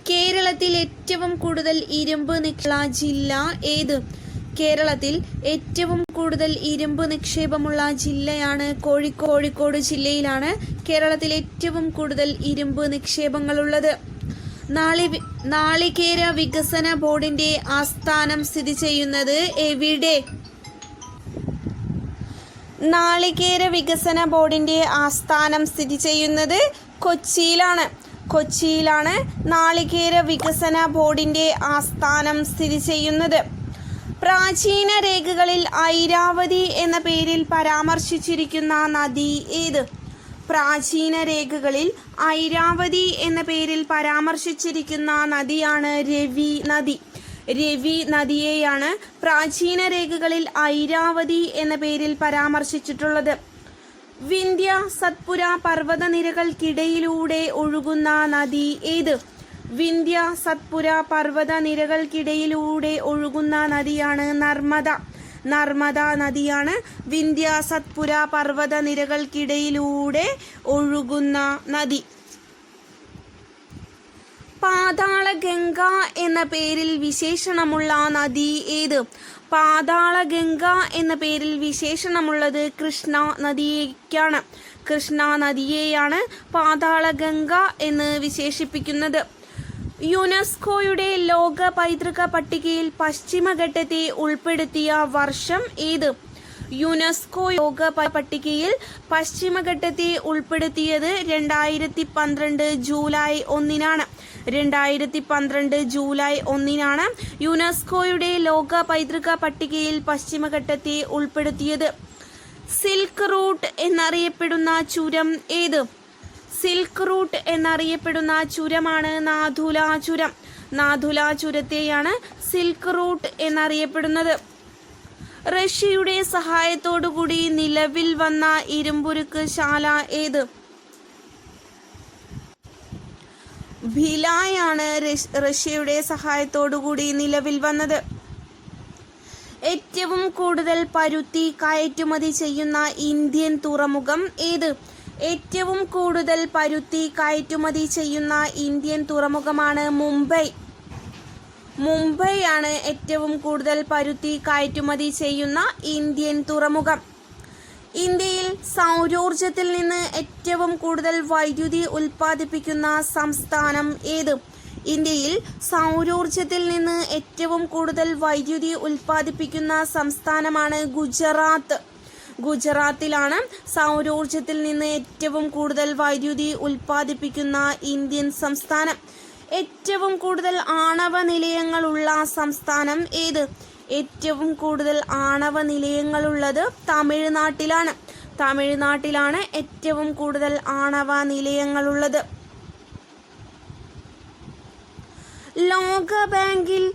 കേരളത്തിൽ ഏറ്റവും കൂടുതൽ ഇരുമ്പ് നിക്ഷേപമുള്ള ജില്ല ഏത്? കേരളത്തിൽ ഏറ്റവും കൂടുതൽ ഇരുമ്പ് നിക്ഷേപമുള്ള ജില്ലയാണ് കോഴിക്കോട് ജില്ലയിലാണ് കേരളത്തിൽ ഏറ്റവും കൂടുതൽ ഇരുമ്പ് നിക്ഷേപങ്ങളുള്ളത്. നാളികേര വികസന ബോർഡിന്റെ ആസ്ഥാനം സ്ഥിതി ചെയ്യുന്നത് എവിടെ? നാളികേര വികസന ബോർഡിന്റെ ആസ്ഥാനം സ്ഥിതി ചെയ്യുന്നത് കൊച്ചിയിലാണ്. കൊച്ചിയിലാണ് നാളികേര വികസന ബോർഡിന്റെ ആസ്ഥാനം സ്ഥിതി ചെയ്യുന്നത്. പ്രാചീന രേഖകളിൽ ഐരാവതി എന്ന പേരിൽ പരാമർശിച്ചിരിക്കുന്ന നദി ഏത്? പ്രാചീന രേഖകളിൽ ഐരാവതി എന്ന പേരിൽ പരാമർശിച്ചിരിക്കുന്ന നദിയാണ് രവി നദി. രവി നദിയെയാണ് പ്രാചീന രേഖകളിൽ ഐരാവതി എന്ന പേരിൽ പരാമർശിച്ചിട്ടുള്ളത്. വിന്ധ്യ സത്പുര പർവ്വതനിരകൾക്കിടയിലൂടെ ഒഴുകുന്ന നദി ഏത്? വിന്ധ്യ സത്പുര പർവ്വതനിരകൾക്കിടയിലൂടെ ഒഴുകുന്ന നദിയാണ് നർമ്മദ. നർമ്മദ നദിയാണ് വിന്ധ്യ സത്പുര പർവ്വതനിരകൾക്കിടയിലൂടെ ഒഴുകുന്ന നദി. പാതാളഗംഗ എന്ന പേരിൽ വിശേഷണമുള്ള നദി ഏത്? പാതാളഗംഗ എന്ന പേരിൽ വിശേഷണമുള്ളത് കൃഷ്ണ നദിയേക്കാണ്. കൃഷ്ണ നദിയെയാണ് പാതാളഗംഗ എന്ന് വിശേഷിപ്പിക്കുന്നത്. യുനെസ്കോയുടെ ലോക പൈതൃക പട്ടികയിൽ പശ്ചിമഘട്ടത്തെ ഉൾപ്പെടുത്തിയ വർഷം ഏത്? യുനെസ്കോ ലോക പട്ടികയിൽ പശ്ചിമഘട്ടത്തെ ഉൾപ്പെടുത്തിയത് 2012 ജൂലൈ 1 2012 ജൂലൈ 1 യുനെസ്കോയുടെ ലോക പൈതൃക പട്ടികയിൽ പശ്ചിമഘട്ടത്തെ ഉൾപ്പെടുത്തിയത്. സിൽക്ക് റൂട്ട് എന്നറിയപ്പെടുന്ന ചുരം ഏത്? സിൽക്ക് റൂട്ട് എന്നറിയപ്പെടുന്ന ചുരമാണ് നാഥുല ചുരം. നാഥുല ചുരത്തെയാണ് സിൽക്ക് റൂട്ട് എന്നറിയപ്പെടുന്നത്. റഷ്യയുടെ സഹായത്തോടുകൂടി നിലവിൽ വന്ന ഇരുമ്പുരുക്ക് ശാല ഏത്? ഭിലായാണ് റഷ്യയുടെ സഹായത്തോടുകൂടി നിലവിൽ വന്നത്. ഏറ്റവും കൂടുതൽ പരുത്തി കയറ്റുമതി ചെയ്യുന്ന ഇന്ത്യൻ തുറമുഖം ഏത്? ഏറ്റവും കൂടുതൽ പരുത്തി കയറ്റുമതി ചെയ്യുന്ന ഇന്ത്യൻ തുറമുഖമാണ് മുംബൈ. മുംബൈ ആണ് ഏറ്റവും കൂടുതൽ പരുത്തി കയറ്റുമതി ചെയ്യുന്ന ഇന്ത്യൻ തുറമുഖം. ഇന്ത്യയിൽ സൗരോർജത്തിൽ നിന്ന് ഏറ്റവും കൂടുതൽ വൈദ്യുതി ഉൽപ്പാദിപ്പിക്കുന്ന സംസ്ഥാനം ഏത്? ഇന്ത്യയിൽ സൗരോർജത്തിൽ നിന്ന് ഏറ്റവും കൂടുതൽ വൈദ്യുതി ഉൽപ്പാദിപ്പിക്കുന്ന സംസ്ഥാനമാണ് ഗുജറാത്ത്. ഗുജറാത്തിലാണ് സൗരോർജത്തിൽ നിന്ന് ഏറ്റവും കൂടുതൽ വൈദ്യുതി ഉൽപ്പാദിപ്പിക്കുന്ന ഇന്ത്യൻ സംസ്ഥാനം. ഏറ്റവും കൂടുതൽ ആണവ നിലയങ്ങളുള്ള സംസ്ഥാനം ഏത്? ഏറ്റവും കൂടുതൽ ആണവ നിലയങ്ങളുള്ളത് തമിഴ്നാട്ടിലാണ്. തമിഴ്നാട്ടിലാണ് ഏറ്റവും കൂടുതൽ ആണവ നിലയങ്ങളുള്ളത്. ലോകബാങ്കിൽ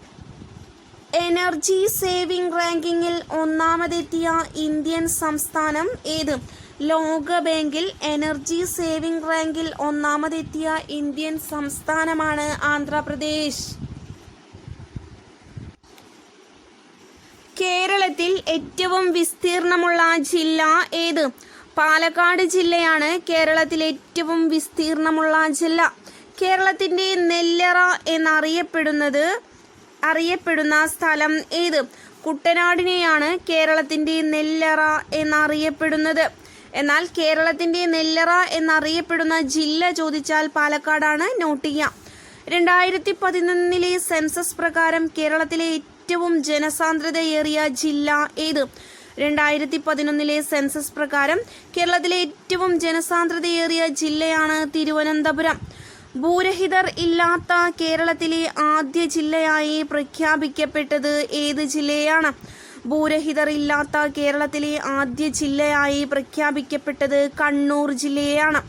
എനർജി സേവിംഗ് റാങ്കിങ്ങിൽ ഒന്നാമതെത്തിയ ഇന്ത്യൻ സംസ്ഥാനം ഏത്? ലോകബാങ്കിൽ എനർജി സേവിംഗ് റാങ്കിൽ ഒന്നാമതെത്തിയ ഇന്ത്യൻ സംസ്ഥാനമാണ് ആന്ധ്രാപ്രദേശ്. കേരളത്തിൽ ഏറ്റവും വിസ്തീർണമുള്ള ജില്ല ഏത്? പാലക്കാട് ജില്ലയാണ് കേരളത്തിലെ ഏറ്റവും വിസ്തീർണമുള്ള ജില്ല. കേരളത്തിന്റെ നെല്ലറ എന്നറിയപ്പെടുന്ന സ്ഥലം ഏത്? കുട്ടനാടിനെയാണ് കേരളത്തിന്റെ നെല്ലറ എന്നറിയപ്പെടുന്നത്. എന്നാൽ കേരളത്തിന്റെ നെല്ലറ എന്നറിയപ്പെടുന്ന ജില്ല ചോദിച്ചാൽ പാലക്കാടാണ്. നോട്ട് ചെയ്യാം. 2011 സെൻസസ് പ്രകാരം കേരളത്തിലെ ഏറ്റവും ജനസാന്ദ്രതയേറിയ ജില്ല ഏത്? 2011 സെൻസസ് പ്രകാരം കേരളത്തിലെ ഏറ്റവും ജനസാന്ദ്രതയേറിയ ജില്ലയാണ് തിരുവനന്തപുരം. ഭൂരഹിതർ ഇല്ലാത്ത കേരളത്തിലെ ആദ്യ ജില്ലയായി പ്രഖ്യാപിക്കപ്പെട്ടത് ഏത് ജില്ലയാണ്? ഭൂരഹിതർ ഇല്ലാത്ത കേരളത്തിലെ ആദ്യ ജില്ലയായി പ്രഖ്യാപിക്കപ്പെട്ടത് കണ്ണൂർ ജില്ലയാണ്.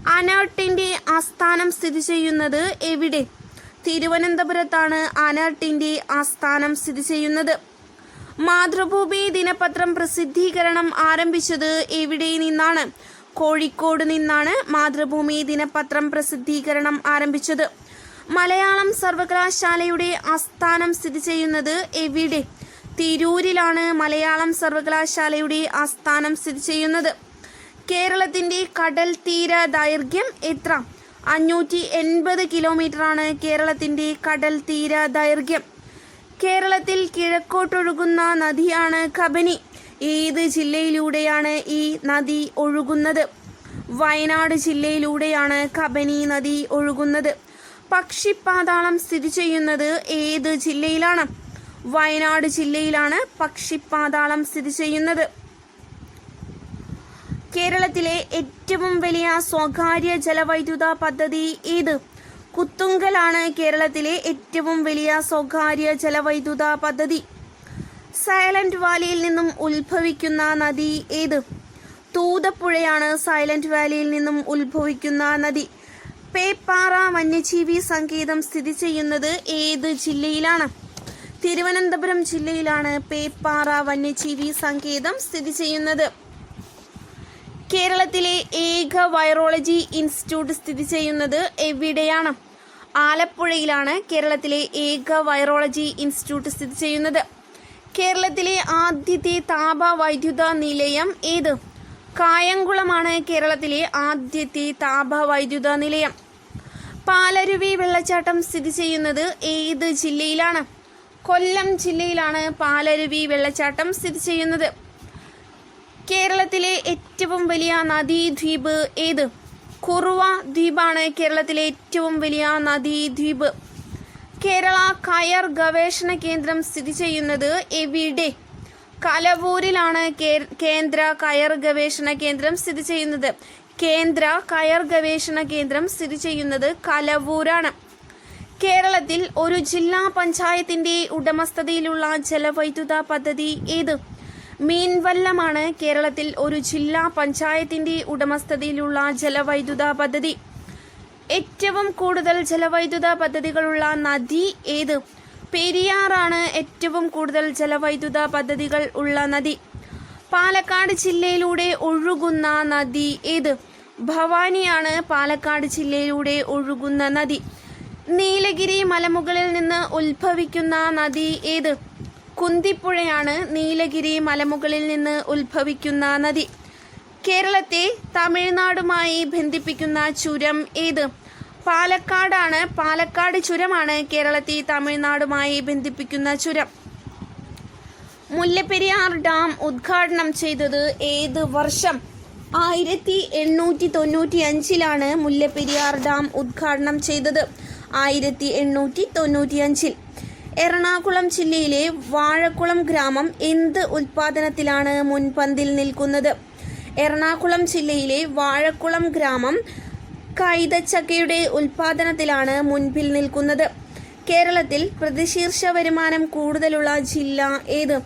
അനർട്ടിന്റെ ആസ്ഥാനം സ്ഥിതി ചെയ്യുന്നത് എവിടെ? തിരുവനന്തപുരത്താണ് അനർട്ടിന്റെ ആസ്ഥാനം സ്ഥിതി ചെയ്യുന്നത്. മാതൃഭൂമി ദിനപത്രം പ്രസിദ്ധീകരണം ആരംഭിച്ചത് എവിടെ നിന്നാണ്? കോഴിക്കോട് നിന്നാണ് മാതൃഭൂമി ദിനപത്രം പ്രസിദ്ധീകരണം ആരംഭിച്ചത്. മലയാളം സർവകലാശാലയുടെ ആസ്ഥാനം സ്ഥിതി ചെയ്യുന്നത് എവിടെ? തിരൂരിലാണ് മലയാളം സർവകലാശാലയുടെ ആസ്ഥാനം സ്ഥിതി ചെയ്യുന്നത്. കേരളത്തിന്റെ കടൽ തീര ദൈർഘ്യം എത്ര? 580 കിലോമീറ്ററാണ് കേരളത്തിന്റെ കടൽ തീര ദൈർഘ്യം. കേരളത്തിൽ കിഴക്കോട്ടൊഴുകുന്ന നദിയാണ് കബനി. ഏത് ജില്ലയിലൂടെയാണ് ഈ നദി ഒഴുകുന്നത്? വയനാട് ജില്ലയിലൂടെയാണ് കബനി നദി ഒഴുകുന്നത്. പക്ഷിപ്പാതാളം സ്ഥിതി ചെയ്യുന്നത് ഏത് ജില്ലയിലാണ്? വയനാട് ജില്ലയിലാണ് പക്ഷിപ്പാതാളം സ്ഥിതി ചെയ്യുന്നത്. കേരളത്തിലെ ഏറ്റവും വലിയ സ്വകാര്യ ജലവൈദ്യുത പദ്ധതി ഏത്? കുത്തുങ്കലാണ് കേരളത്തിലെ ഏറ്റവും വലിയ സ്വകാര്യ ജലവൈദ്യുത പദ്ധതി. സൈലന്റ് വാലിയിൽ നിന്നും ഉത്ഭവിക്കുന്ന നദി ഏത്? തൂതപ്പുഴയാണ് സൈലന്റ് വാലിയിൽ നിന്നും ഉത്ഭവിക്കുന്ന നദി. പേപ്പാറ വന്യജീവി സങ്കേതം സ്ഥിതി ചെയ്യുന്നത് ഏത് ജില്ലയിലാണ്? തിരുവനന്തപുരം ജില്ലയിലാണ് പേപ്പാറ വന്യജീവി സങ്കേതം സ്ഥിതി ചെയ്യുന്നത്. കേരളത്തിലെ ഏക വൈറോളജി ഇൻസ്റ്റിറ്റ്യൂട്ട് സ്ഥിതി ചെയ്യുന്നത് എവിടെയാണ്? ആലപ്പുഴയിലാണ് കേരളത്തിലെ ഏക വൈറോളജി ഇൻസ്റ്റിറ്റ്യൂട്ട് സ്ഥിതി ചെയ്യുന്നത്. കേരളത്തിലെ ആദ്യത്തെ താപവൈദ്യുത നിലയം ഏത്? കായംകുളമാണ് കേരളത്തിലെ ആദ്യത്തെ താപവൈദ്യുത നിലയം. പാലരുവി വെള്ളച്ചാട്ടം സ്ഥിതി ചെയ്യുന്നത് ഏത് ജില്ലയിലാണ്? കൊല്ലം ജില്ലയിലാണ് പാലരുവി വെള്ളച്ചാട്ടം സ്ഥിതി ചെയ്യുന്നത്. കേരളത്തിലെ ഏറ്റവും വലിയ നദീദ്വീപ് ഏത്? കുറുവ ദ്വീപാണ് കേരളത്തിലെ ഏറ്റവും വലിയ നദീദ്വീപ്. കേരള കയർ ഗവേഷണ കേന്ദ്രം സ്ഥിതി ചെയ്യുന്നത് എവിടെ? കലവൂരിലാണ് കേന്ദ്ര കയർ ഗവേഷണ കേന്ദ്രം സ്ഥിതി ചെയ്യുന്നത്. കേന്ദ്ര കയർ ഗവേഷണ കേന്ദ്രം സ്ഥിതി ചെയ്യുന്നത് കലവൂരാണ്. കേരളത്തിൽ ഒരു ജില്ലാ പഞ്ചായത്തിന്റെ ഉടമസ്ഥതയിലുള്ള ജലവൈദ്യുത പദ്ധതി ഏത്? മീൻവല്ലമാണ് കേരളത്തിൽ ഒരു ജില്ലാ പഞ്ചായത്തിന്റെ ഉടമസ്ഥതയിലുള്ള ജലവൈദ്യുത പദ്ധതി. ഏറ്റവും കൂടുതൽ ജലവൈദ്യുത പദ്ധതികളുള്ള നദി ഏത്? പെരിയാറാണ് ഏറ്റവും കൂടുതൽ ജലവൈദ്യുത പദ്ധതികൾ ഉള്ള നദി. പാലക്കാട് ജില്ലയിലൂടെ ഒഴുകുന്ന നദി ഏത്? ഭവാനിയാണ് പാലക്കാട് ജില്ലയിലൂടെ ഒഴുകുന്ന നദി. നീലഗിരി മലമുകളിൽ നിന്ന് ഉത്ഭവിക്കുന്ന നദി ഏത്? കുന്തിപ്പുഴയാണ് നീലഗിരി മലമുകളിൽ നിന്ന് ഉത്ഭവിക്കുന്ന നദി. കേരളത്തെ തമിഴ്നാടുമായി ബന്ധിപ്പിക്കുന്ന ചുരം ഏത്? പാലക്കാടാണ്. പാലക്കാട് ചുരമാണ് കേരളത്തെ തമിഴ്നാടുമായി ബന്ധിപ്പിക്കുന്ന ചുരം. മുല്ലപ്പെരിയാർ ഡാം ഉദ്ഘാടനം ചെയ്തത് ഏത് വർഷം? 1895 മുല്ലപ്പെരിയാർ ഡാം ഉദ്ഘാടനം ചെയ്തത്. 1895. എറണാകുളം ജില്ലയിലെ വാഴക്കുളം ഗ്രാമം എന്ത് ഉൽപാദനത്തിലാണ് മുൻപന്തിൽ നിൽക്കുന്നത്? എറണാകുളം ജില്ലയിലെ വാഴക്കുളം ഗ്രാമം കൈതച്ചക്കയുടെ ഉൽപാദനത്തിലാണ് മുൻപിൽ നിൽക്കുന്നത്. കേരളത്തിൽ പ്രതിശീർഷ വരുമാനം കൂടുതലുള്ള ജില്ല ഏത്?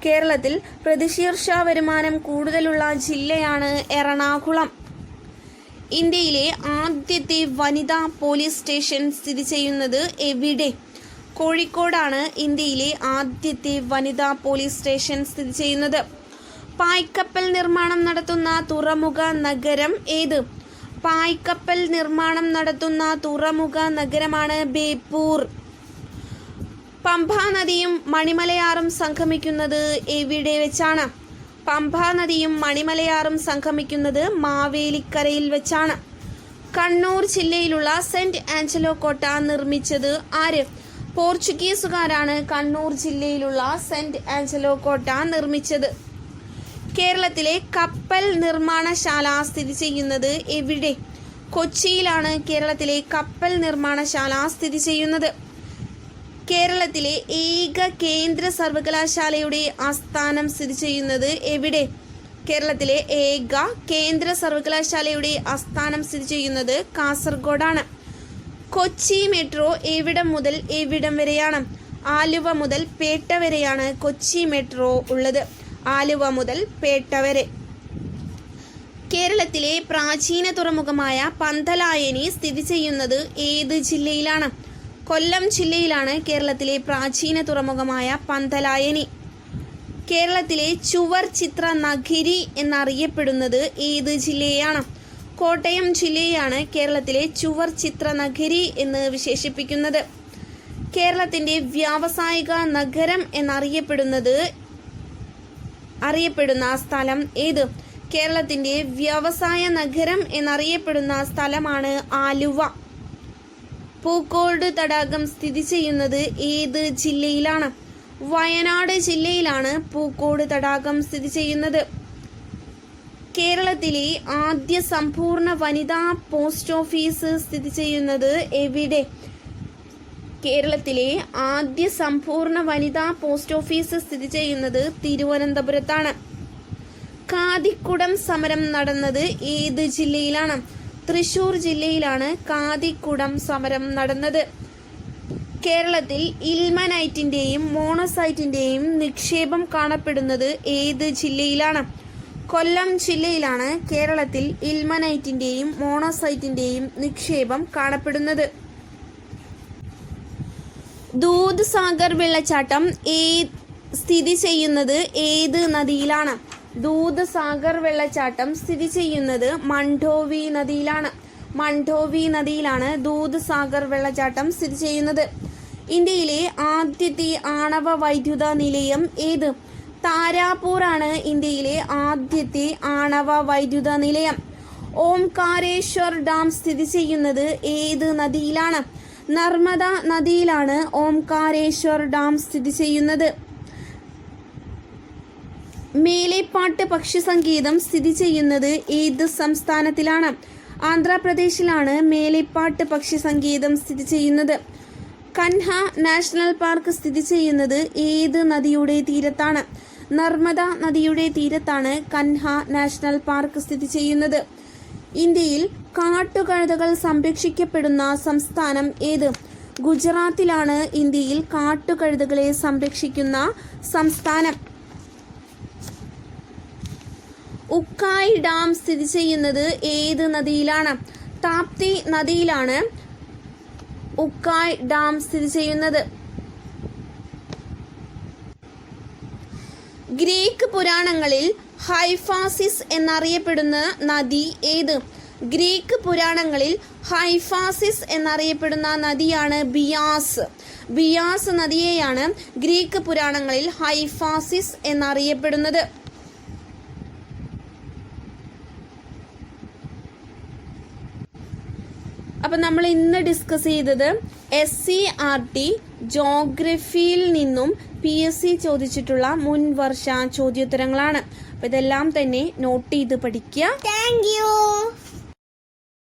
കേരളത്തിൽ പ്രതിശീർഷ വരുമാനം കൂടുതലുള്ള ജില്ലയാണ് എറണാകുളം. ഇന്ത്യയിലെ ആദ്യത്തെ വനിതാ പോലീസ് സ്റ്റേഷൻ സ്ഥിതി ചെയ്യുന്നത് എവിടെ? കോഴിക്കോടാണ് ഇന്ത്യയിലെ ആദ്യത്തെ വനിതാ പോലീസ് സ്റ്റേഷൻ സ്ഥിതി ചെയ്യുന്നത്. പായ്ക്കപ്പൽ നിർമ്മാണം നടത്തുന്ന തുറമുഖ നഗരം ഏത്? പായ്ക്കപ്പൽ നിർമ്മാണം നടത്തുന്ന തുറമുഖ നഗരമാണ് ബേപ്പൂർ. പമ്പാ നദിയും മണിമലയാറും സംഗമിക്കുന്നത് എവിടെ വെച്ചാണ്? പമ്പാ നദിയും മണിമലയാറും സംഗമിക്കുന്നത് മാവേലിക്കരയിൽ വെച്ചാണ്. കണ്ണൂർ ജില്ലയിലുള്ള സെന്റ് ആഞ്ചലോ കോട്ട നിർമ്മിച്ചത് ആര്? പോർച്ചുഗീസുകാരാണ് കണ്ണൂർ ജില്ലയിലുള്ള സെന്റ് ആഞ്ചലോ കോട്ട നിർമ്മിച്ചത്. കേരളത്തിലെ കപ്പൽ നിർമ്മാണശാല സ്ഥിതി ചെയ്യുന്നത് എവിടെ? കൊച്ചിയിലാണ് കേരളത്തിലെ കപ്പൽ നിർമ്മാണശാല സ്ഥിതി ചെയ്യുന്നത്. കേരളത്തിലെ ഏക കേന്ദ്ര സർവകലാശാലയുടെ ആസ്ഥാനം സ്ഥിതി ചെയ്യുന്നത് എവിടെ? കേരളത്തിലെ ഏക കേന്ദ്ര സർവകലാശാലയുടെ ആസ്ഥാനം സ്ഥിതി ചെയ്യുന്നത് കാസർഗോഡാണ്. കൊച്ചി മെട്രോ എവിടം മുതൽ എവിടം വരെയാണ്? ആലുവ മുതൽ പേട്ട വരെയാണ് കൊച്ചി മെട്രോ ഉള്ളത്. ആലുവ മുതൽ പേട്ട വരെ. കേരളത്തിലെ പ്രാചീന തുറമുഖമായ പന്തലായനി സ്ഥിതി ചെയ്യുന്നത് ഏത് ജില്ലയിലാണ്? കൊല്ലം ജില്ലയിലാണ് കേരളത്തിലെ പ്രാചീന തുറമുഖമായ പന്തലായനി. കേരളത്തിലെ ചുവർ ചിത്ര നഗരി എന്നറിയപ്പെടുന്നത് ഏത് ജില്ലയാണ്? കോട്ടയം ജില്ലയാണ് കേരളത്തിലെ ചുവർ ചിത്ര നഗരി എന്ന് വിശേഷിപ്പിക്കുന്നത്. കേരളത്തിന്റെ വ്യാവസായിക നഗരം എന്നറിയപ്പെടുന്ന സ്ഥലം ഏത്? കേരളത്തിന്റെ വ്യവസായ നഗരം എന്നറിയപ്പെടുന്ന സ്ഥലമാണ് ആലുവ. പൂക്കോട് തടാകം സ്ഥിതി ചെയ്യുന്നത് ഏത് ജില്ലയിലാണ്? വയനാട് ജില്ലയിലാണ് പൂക്കോട് തടാകം സ്ഥിതി ചെയ്യുന്നത്. കേരളത്തിലെ ആദ്യ സമ്പൂർണ്ണ വനിതാ പോസ്റ്റ് ഓഫീസ് സ്ഥിതി ചെയ്യുന്നത് എവിടെ? കേരളത്തിലെ ആദ്യ സമ്പൂർണ്ണ വനിതാ പോസ്റ്റ് ഓഫീസ് സ്ഥിതി ചെയ്യുന്നത് തിരുവനന്തപുരത്താണ്. കാതിക്കുടം സമരം നടന്നത് ഏത് ജില്ലയിലാണ്? തൃശൂർ ജില്ലയിലാണ് കാതിക്കുടം സമരം നടന്നത്. കേരളത്തിൽ ഇൽമനൈറ്റിന്റെയും മോണസൈറ്റിന്റെയും നിക്ഷേപം കാണപ്പെടുന്നത് ഏത് ജില്ലയിലാണ്? കൊല്ലം ജില്ലയിലാണ് കേരളത്തിൽ ഇൽമനൈറ്റിന്റെയും മോണോസൈറ്റിന്റെയും നിക്ഷേപം കാണപ്പെടുന്നത്. ദൂദ് സാഗർ വെള്ളച്ചാട്ടം സ്ഥിതി ചെയ്യുന്നത് ഏത് നദിയിലാണ്? ദൂദ് സാഗർ വെള്ളച്ചാട്ടം സ്ഥിതി ചെയ്യുന്നത് മണ്ഡോവി നദിയിലാണ്. മണ്ഡോവി നദിയിലാണ് ദൂദ് സാഗർ വെള്ളച്ചാട്ടം സ്ഥിതി ചെയ്യുന്നത്. ഇന്ത്യയിലെ ആദ്യത്തെ ആണവ വൈദ്യുത നിലയം ഏത്? താരാപൂർ ആണ് ഇന്ത്യയിലെ ആദ്യത്തെ ആണവ വൈദ്യുത നിലയം. ഓംകാരേശ്വർ ഡാം സ്ഥിതി ചെയ്യുന്നത് ഏത് നദിയിലാണ്? നർമ്മദ നദിയിലാണ് ഓംകാരേശ്വർ ഡാം സ്ഥിതി ചെയ്യുന്നത്. മേലെപ്പാട്ട് പക്ഷി സങ്കേതം സ്ഥിതി ചെയ്യുന്നത് ഏത് സംസ്ഥാനത്തിലാണ്? ആന്ധ്രാപ്രദേശിലാണ് മേലെപ്പാട്ട് പക്ഷി സങ്കേതം സ്ഥിതി ചെയ്യുന്നത്. കൻഹ നാഷണൽ പാർക്ക് സ്ഥിതി ചെയ്യുന്നത് ഏത് നദിയുടെ തീരത്താണ്? നർമ്മദ നദിയുടെ തീരത്താണ് കൻഹ നാഷണൽ പാർക്ക് സ്ഥിതി ചെയ്യുന്നത്. ഇന്ത്യയിൽ കാട്ടുകഴുതകൾ സംരക്ഷിക്കപ്പെടുന്ന സംസ്ഥാനം ഏത്? ഗുജറാത്തിലാണ് ഇന്ത്യയിൽ കാട്ടുകഴുതകളെ സംരക്ഷിക്കുന്ന സംസ്ഥാനം. ഉക്കായ് ഡാം സ്ഥിതി ചെയ്യുന്നത് ഏത് നദിയിലാണ്? താപ്തി നദിയിലാണ് ഉക്കായ് ഡാം സ്ഥിതി ചെയ്യുന്നത്. ഗ്രീക്ക് പുരാണങ്ങളിൽ ഹൈഫാസിസ് എന്നറിയപ്പെടുന്ന നദി ഏത്? ഗ്രീക്ക് പുരാണങ്ങളിൽ ഹൈഫാസിസ് എന്നറിയപ്പെടുന്ന നദിയാണ് ബിയാസ്. ബിയാസ് നദിയെയാണ് ഗ്രീക്ക് പുരാണങ്ങളിൽ ഹൈഫാസിസ് എന്നറിയപ്പെടുന്നത്. അപ്പം നമ്മൾ ഇന്ന് ഡിസ്കസ് ചെയ്തത് SCERT ജോഗ്രഫിയിൽ നിന്നും PSC ചോദിച്ചിട്ടുള്ള മുൻവർഷ ചോദ്യോത്തരങ്ങളാണ്. അപ്പം ഇതെല്ലാം തന്നെ നോട്ട് ചെയ്ത് പഠിക്കുക. Thank you.